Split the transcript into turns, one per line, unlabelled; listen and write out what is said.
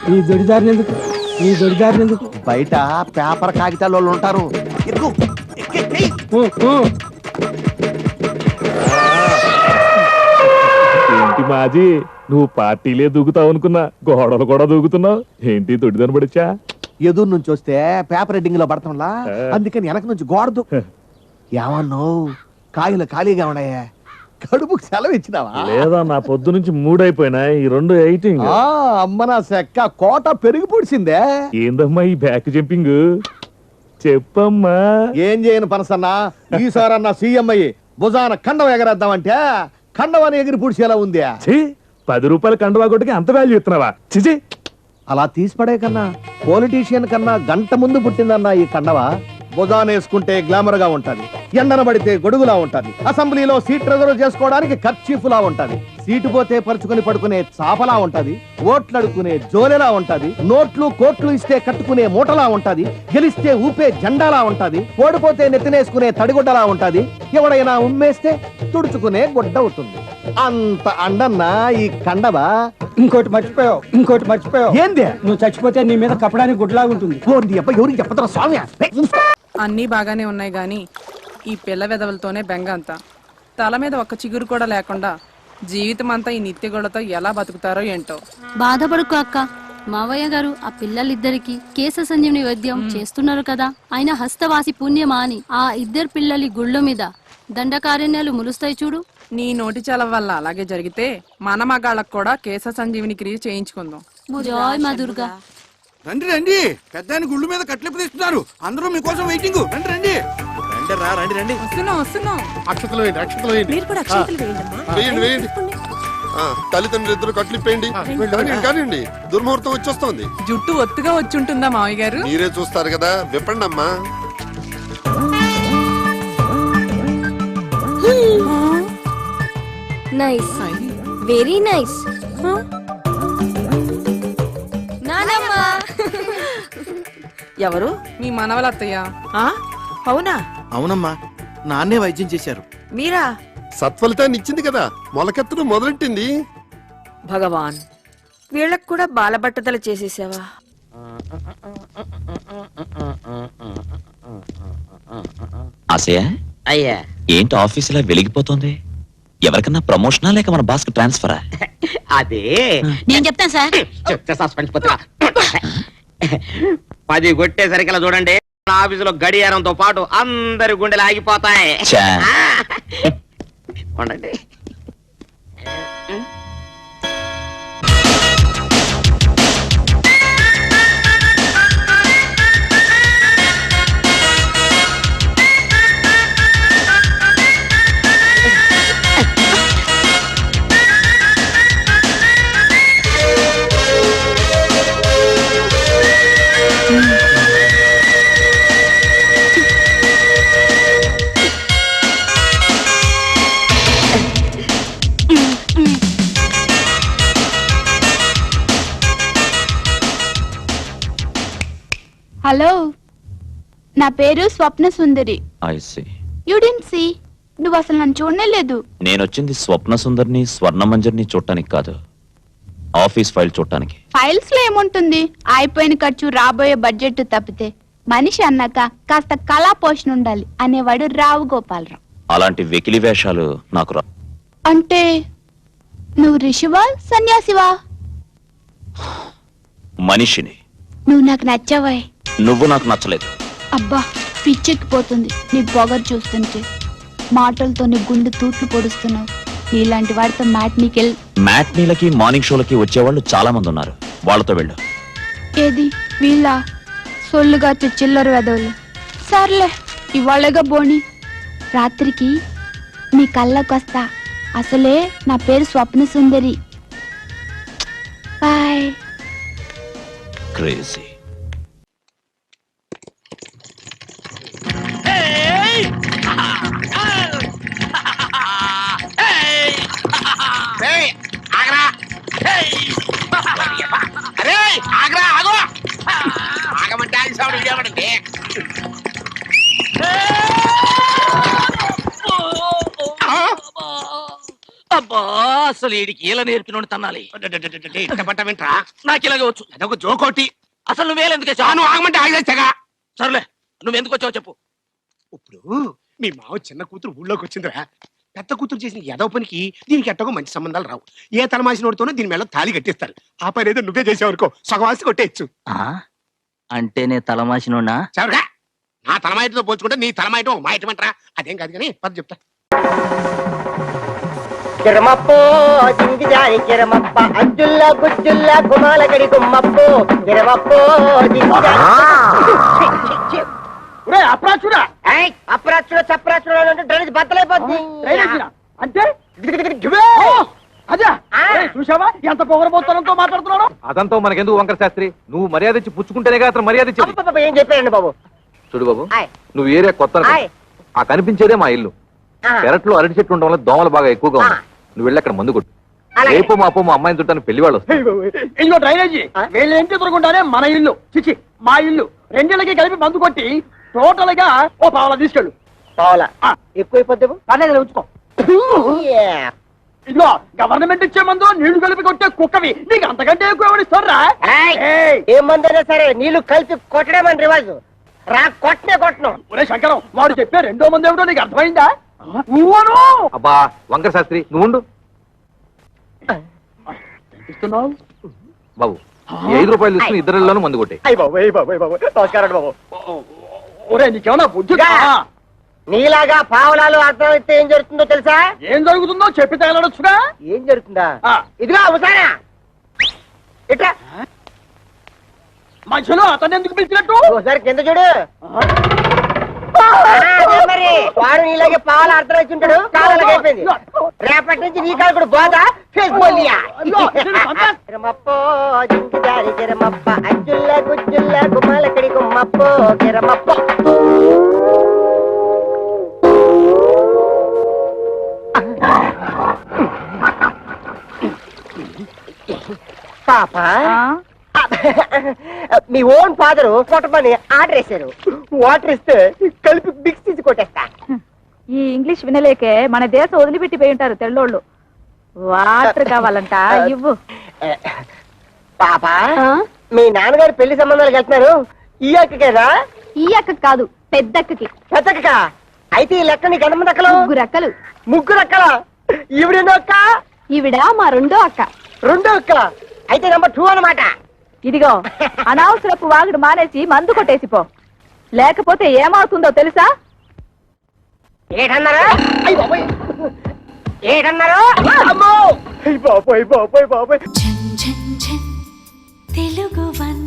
నీ దొడిదారినందుకు
బయట పేపర్ కాగితాల వాళ్ళు ఉంటారు.
ఏంటి మాజీ, నువ్వు పార్టీలే దూకుతావు అనుకున్నా, గోడలు కూడా దూకుతున్నావు ఏంటి? దొడ్డిదని పడిచా?
ఎదురు నుంచి వస్తే పేపర్ రెడ్డింగ్ లో పడతాంలా, అందుకని వెనక నుంచి గోడదు. ఏమన్నావు? కాయలు ఖాళీగా ఉన్నాయా? కడుపుకి సెలవు ఇచ్చినావా?
లేదా, నా పొద్దు నుంచి మూడైపోయినా ఈ రెండు ఎయిటింగ్.
అమ్మ నా సెక్క కోట పెరిగి పొడిసిందే.
ఏందమ్మా ఈ బ్యాక్ జంపింగ్? చెప్పమ్మా.
ఏం చేయను పనసన్నా, ఈసారన్నా సీఎం అయ్యి భుజాన కండం ఎగరేద్దామంటే కండవాని ఎగిరి పుడిచేలా ఉంది.
10 రూపాయల కండువా కొట్టుకి అంత వాల్యూ ఇస్తున్నావా? చిచి,
అలా తీసిపడే కన్నా పొలిటీషియన్ కన్నా గంట ముందు పుట్టిందన్నా ఈ కండవా. భుజాన వేసుకుంటే గ్లామర్ గా ఉంటది, ఎండన పడితే గొడుగులా ఉంటది, అసెంబ్లీలో సీట్ రిజర్వ్ చేసుకోవడానికి కర్చీఫ్ లా ఉంటది, సీటు పోతే పరుచుకుని పడుకునే చాపలా ఉంటది, ఓట్లు అడుక్కునే జోలెలా ఉంటది, నోట్లు కోట్లు ఇస్తే కట్టుకునే మూటలా ఉంటది, గెలిస్తే ఊపే జెండాలా ఉంటది, ఓడిపోతే నెత్తినేసుకునే తడిగుడ్డలా ఉంటది, ఎవడైనా ఉమ్మేస్తే తుడుచుకునే గుడ్డ అవుతుంది. అంత అండన్నా ఈ కండవా.
ఇంకోటి మర్చిపోయావు.
ఏంది?
నువ్వు చచ్చిపోతే నీ మీద కప్పడానికి గుడ్లాగా ఉంటుంది.
ఎవరికి చెప్పరా స్వామి?
అన్నీ బాగానే ఉన్నాయి గాని ఈ పిల్ల వెదవులతోనే బెంగ అంతా. తల మీద ఒక్క చిగురు కూడా లేకుండా జీవితం అంతా ఈ నిత్యగొడతో ఎలా బతుకుతారో ఏంటో.
బాధపడుకో అక్క, మావయ్య గారు ఆ పిల్లలిద్దరికి కేశ సంజీవని వైద్యం చేస్తున్నారు కదా. ఆయన హస్తవాసి పుణ్యమా అని ఆ ఇద్దరు పిల్లలి గుళ్ళ మీద దండకారణ్యాలు ములుస్తాయి చూడు.
నీ నోటి చలవ వల్ల అలాగే జరిగితే మన మగాళ్ళకు కూడా కేశ సంజీవిని క్రియ చేయించుకుందాం.
జోయ్ మా దుర్గా.
రండి రండి, పెద్ద గుళ్ళు మీద కట్లెప్పు తీస్తున్నారు, అందరూ మీకోసం వెయిటింగ్. రండి రండి రండి రండి.
వస్తున్నాం.
అక్షతలు వేయండి, అక్షతలు వేయండి. వేయండి వేయండి. తల్లిదండ్రులు ఇద్దరు కట్లిప్పేయండి. కానీ దుర్ముహూర్తం వచ్చేస్తుంది.
జుట్టు ఒత్తుగా వచ్చుంటుందా మావయ్య గారు?
మీరే చూస్తారు కదా, విప్పండి అమ్మా.
Nice, very nice.
ఎవరు? మీ మనవలత్తయ్య.
అవునా?
అవునమ్మా, నాన్నే వైద్యం చేశారు.
మీరా?
సత్ఫలితాన్ని ఇచ్చింది కదా, మొలకెత్తడం మొదలెట్టింది.
భగవాన్, వీళ్ళకు కూడా బాలబట్టతల చేసేసావా?
ఆశయ
అయ్యా,
ఏంటి ఆఫీసులో వెలిగిపోతుంది? ఎవరికన్నా ప్రమోషనా లేక మన బాస్ కి ట్రాన్స్ఫరా?
అదే
నేను చెప్తాను సార్.
చెప్తే సస్పెన్స్ పోతున్నా. 10 కొట్టేసరికి చూడండి, ఆఫీసులో గడియారంతో పాటు అందరి గుండెలు ఆగిపోతాయి. ఉండండి.
హలో, నా పేరు స్వప్న సుందరి. యు డిడ్ంట్ సీ, నువ్వు అసలు నన్ను చూడనే లేదు.
నేను వచ్చింది స్వప్న సుందరిని స్వర్ణమంజరిని చూడటానికి కాదు, ఆఫీస్ ఫైల్ చూడటానికి.
ఫైల్స్ లో ఏముంటుంది? అయిపోయిన ఖర్చు, రాబోయే బడ్జెట్ తప్పితే మనిషి అన్నాక కాస్త కళా పోషణ ఉండాలి అనేవాడు రావు గోపాలరావు.
అలాంటి వెకిలి వేషాలు నాకు రా.
అంటే నువ్వు ఋషివా సన్యాసివా?
మనిషిని.
నువ్వు నాకు నచ్చావాయ్.
నువ్వు నాకు నచ్చలేదు.
అబ్బా, పిచ్చెక్కిపోతుంది నీ పొగరు చూస్తుంటే. మాటలతో నీ గుండె తూట్లు పొడుస్తున్నావు. నీలాంటి వాడితో
మ్యాట్నీలకి మార్నింగ్ షోలకి వచ్చేవాళ్ళు చాలా మంది ఉన్నారు, వాళ్ళతో వెళ్ళు.
ఏది వీళ్ళ సొల్లుగా చిల్లర వెదవులు. సర్లే, ఇవాళగా బోని. రాత్రికి నీ కళ్ళకొస్తా. అసలే నా పేరు స్వప్న సుందరి. బాయ్.
క్రేజీ.
అబ్బా, అసలు వీడికి ఎలా నేర్పినోడు తన్నాలి
ఇష్టపట్టమేంట్రా
నాకు ఇలాగే వచ్చు
అదొక జోకోటి.
అసలు నువ్వేలెందుకే
చాను ఆగమంటే ఆగేస్తాగా.
సర్లే నువ్వెందుకు వచ్చావు చెప్పు.
ఇప్పుడు మీ మావ చిన్న కూతురు ఊళ్ళోకి వచ్చిందిరా. పెద్ద కూతురు చేసిన ఏదో పనికి దీనికి ఎట్టగో మంచి సంబంధాలు రావు. ఏ తలమాసినోడితోనో దీని మేళ తాళి కట్టిస్తారు. ఆ పని ఏదో నువ్వే చేసేవనుకో సగవాసి కొట్టేయచ్చు.
అంటే నే తలమాసినోనా?
చవరా, నా తలమాయటతో పోల్చుకుంటే నీ తలమాయటం ఒక మాయటమంటరా. అదేం కాదు కానీ పద చెప్తా.
కిరమప్పో జింగిజారి కిరమప్ప అజ్జుల్లా గుజ్జుల్లా గుమాలగడి గుమ్మప్పో కిరమప్పో జింగిజారి
అప్రాచుడా
అప్రాచుడ చప్రాచుడ అంటే డ్రైనేజ్ బద్దలైపోద్ది
అంటే అదే చూసావా ఎంత పొగరబోత్తనంతో మాట్లాడుతున్నాడు.
అదంతా మనకెందుకు వంకర శాస్త్రి, నువ్వు మర్యాద ఇచ్చి పుచ్చుకుంటేనే అతను మర్యాద ఇచ్చి.
అబ్బబ్బబ్బ, ఏం చెప్పారండి బాబు?
చూడు బాబు,
ఆయ్.
నువ్వు ఏరియా కొత్త అనుకో.
ఆయ్.
ఆ కనిపించేదే మా ఇల్లు.
ఆ.
పెరట్లో అరటి చెట్టు ఉండడం వల్ల దోమలు బాగా ఎక్కువగా ఉన్నాయి. నువ్వు వెళ్ళి అక్కడ మందు కొట్టు.
అలాగే.
రేపు మాపో మా అమ్మాయిని చుట్టాను పెళ్లి వాళ్ళు వస్తారు.
ఇదిగో డ్రైనేజీ వీళ్ళ ఇంటి ఎదురుకుంటానే మన ఇల్లు చిచి మా ఇల్లు రెండేళ్ళకి కలిపి మందు కొట్టి టోటల్ గా ఓ పావలా తీసుకెళ్ళు.
పావులా ఎక్కువైపోద్దేమో.
పర్లేదు ఉంచుకో. ఇదిగో గవర్నమెంట్ ఇచ్చే మందు నీళ్లు కలిపి కొట్టే కుక్కవి నీకు అంతకంటే ఎక్కువ ఎవరిస్తారా?
ఏ మందైనా సరే నీళ్లు కలిపి కొట్టడే మన రివాజు. రా కొట్టనే కొట్టను.
ఒరే శంకరం వాడు చెప్పే రెండో మంది ఏమిటో నీకు అర్థమైందా? ఊవను
అబ్బా వంకర శాస్త్రి నువ్వు ఉండు
ఇస్తున్నావు
బాబు. ఈ 5 రూపాయలు తీసుకుని ఇద్దరిలోనూ మందు కొట్టే.
అయ్య బాబు అయ్య బాబు అయ్య బాబు నమస్కారం బాబు.
ఒరే నీకేమన్నా బుద్ధి
నీలాగా పావులాలు అర్థమైతే ఏం జరుగుతుందో తెలుసా?
ఏం జరుగుతుందో చెప్పి తగలడొచ్చుగా.
ఏం జరుగుతుందా? ఇదిగో అవసానా ఇట్లా
మధ్యలో అతను ఎందుకు పిలిచినట్టు?
ఒకసారి కింద చూడు. మరి వాడు నీలాగే పావులు అర్థం ఉంటాడు. కాలాలకు అయిపోయింది. రేపటి నుంచి నీ కాలు కూడా బాగా కిరమప్పో జింకిదారి కిరమప్ప అజ్జుల్లా గుజ్జుల్లా గుమ్మాలకడి గుమ్మప్పో కిరమప్పో. పాప మీ ఓన్ ఫాదరు కొట్టమని ఆర్డర్ వేశారు. వాటర్ ఇస్తే కలిపి మిక్స్ తీసి కొట్టేస్తా.
ఈ ఇంగ్లీష్ వినలేకే మన దేశం వదిలిపెట్టి పోయి ఉంటారు తెల్లోళ్ళు. వాటర్ కావాలంట ఇవ్వు.
పాప మీ నాన్నగారు పెళ్లి సంబంధాలకు వెళ్తున్నారు. ఈ అక్కకేనా?
ఈ అక్క కాదు పెద్దక్కకి.
పెద్దక్క అయితే ఈ లెక్క నీకు ఎంతమంది అక్కలు?
3 అక్కలు.
3 అక్కల? ఈవిడెన్నో అక్క?
ఈవిడ మా రెండో అక్క.
రెండో అక్క అయితే నెంబర్ 2 అన్నమాట.
ఇదిగో అనవసరపు వాగుడు మానేసి మందు కొట్టేసిపో, లేకపోతే ఏమవుతుందో తెలుసా?
ఏటన్నారా? ఏటన్నారా? అమ్మో బాబోయ్ బాబోయ్ బాబోయ్.
తెలుగు వన్